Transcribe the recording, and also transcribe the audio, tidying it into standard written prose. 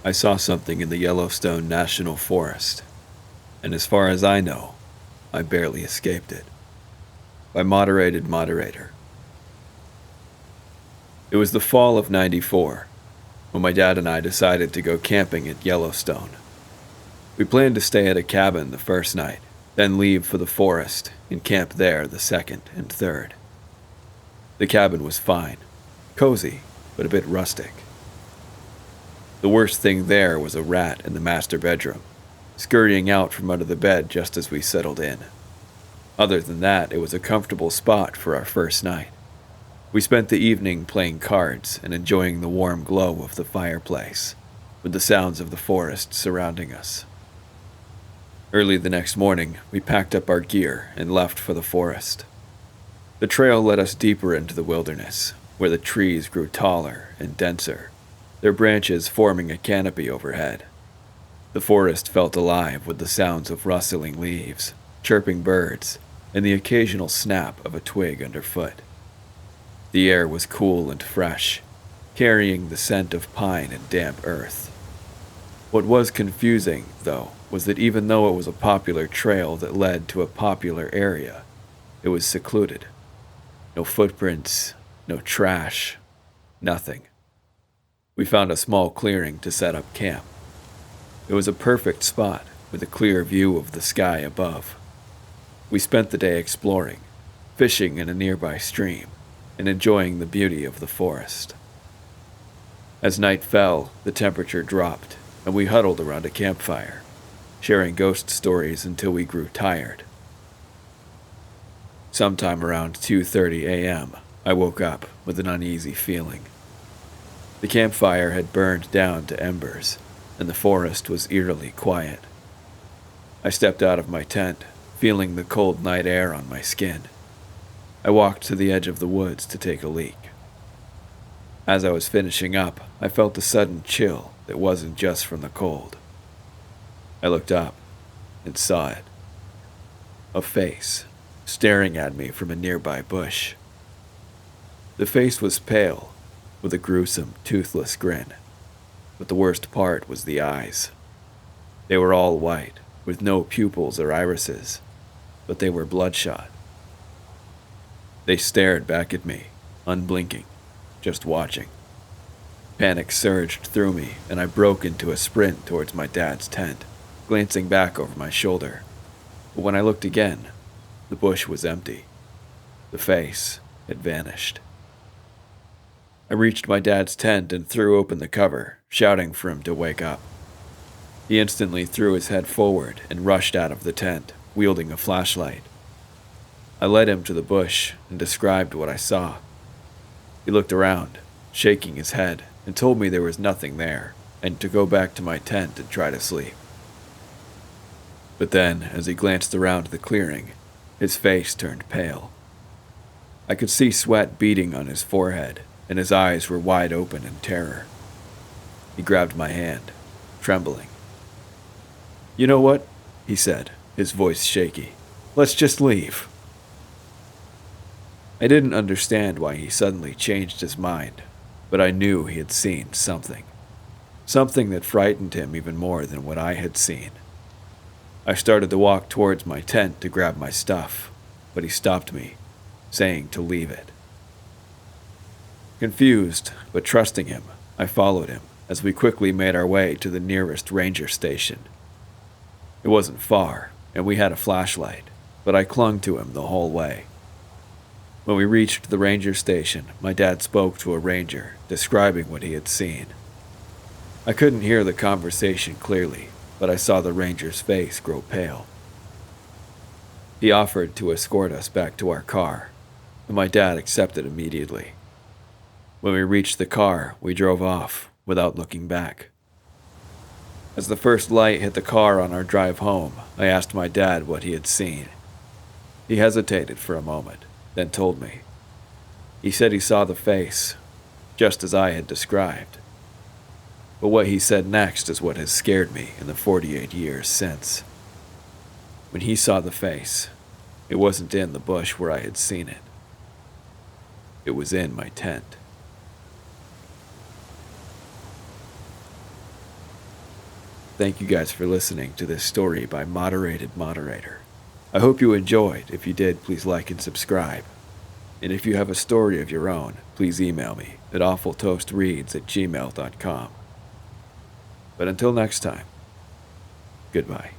I saw something in the Yellowstone National Forest, and as far as I know, I barely escaped it. By Moderated Moderator. It was the fall of '94, when my dad and I decided to go camping at Yellowstone. We planned to stay at a cabin the first night, then leave for the forest and camp there the second and third. The cabin was fine, cozy, but a bit rustic. The worst thing there was a rat in the master bedroom, scurrying out from under the bed just as we settled in. Other than that, it was a comfortable spot for our first night. We spent the evening playing cards and enjoying the warm glow of the fireplace, with the sounds of the forest surrounding us. Early the next morning, we packed up our gear and left for the forest. The trail led us deeper into the wilderness, where the trees grew taller and denser, their branches forming a canopy overhead. The forest felt alive with the sounds of rustling leaves, chirping birds, and the occasional snap of a twig underfoot. The air was cool and fresh, carrying the scent of pine and damp earth. What was confusing, though, was that even though it was a popular trail that led to a popular area, it was secluded. No footprints, no trash, nothing. We found a small clearing to set up camp. It was a perfect spot with a clear view of the sky above. We spent the day exploring, fishing in a nearby stream, and enjoying the beauty of the forest. As night fell, the temperature dropped, and we huddled around a campfire, sharing ghost stories until we grew tired. Sometime around 2:30 a.m., I woke up with an uneasy feeling. The campfire had burned down to embers, and the forest was eerily quiet. I stepped out of my tent, feeling the cold night air on my skin. I walked to the edge of the woods to take a leak. As I was finishing up, I felt a sudden chill that wasn't just from the cold. I looked up and saw it. A face, staring at me from a nearby bush. The face was pale, with a gruesome, toothless grin, but the worst part was the eyes. They were all white, with no pupils or irises, but they were bloodshot. They stared back at me, unblinking, just watching. Panic surged through me, and I broke into a sprint towards my dad's tent, glancing back over my shoulder. But when I looked again, the bush was empty. The face had vanished. I reached my dad's tent and threw open the cover, shouting for him to wake up. He instantly threw his head forward and rushed out of the tent, wielding a flashlight. I led him to the bush and described what I saw. He looked around, shaking his head, and told me there was nothing there, and to go back to my tent and try to sleep. But then, as he glanced around the clearing, his face turned pale. I could see sweat beading on his forehead, and his eyes were wide open in terror. He grabbed my hand, trembling. "You know what?" he said, his voice shaky. "Let's just leave." I didn't understand why he suddenly changed his mind, but I knew he had seen something. Something that frightened him even more than what I had seen. I started to walk towards my tent to grab my stuff, but he stopped me, saying to leave it. Confused, but trusting him, I followed him as we quickly made our way to the nearest ranger station. It wasn't far, and we had a flashlight, but I clung to him the whole way. When we reached the ranger station, my dad spoke to a ranger, describing what he had seen. I couldn't hear the conversation clearly, but I saw the ranger's face grow pale. He offered to escort us back to our car, and my dad accepted immediately. When we reached the car, we drove off, without looking back. As the first light hit the car on our drive home, I asked my dad what he had seen. He hesitated for a moment, then told me. He said he saw the face, just as I had described. But what he said next is what has scared me in the 48 years since. When he saw the face, it wasn't in the bush where I had seen it. It was in my tent. Thank you guys for listening to this story by Moderated Moderator. I hope you enjoyed. If you did, please like and subscribe. And if you have a story of your own, please email me at awfultoastreads@gmail.com. But until next time, goodbye.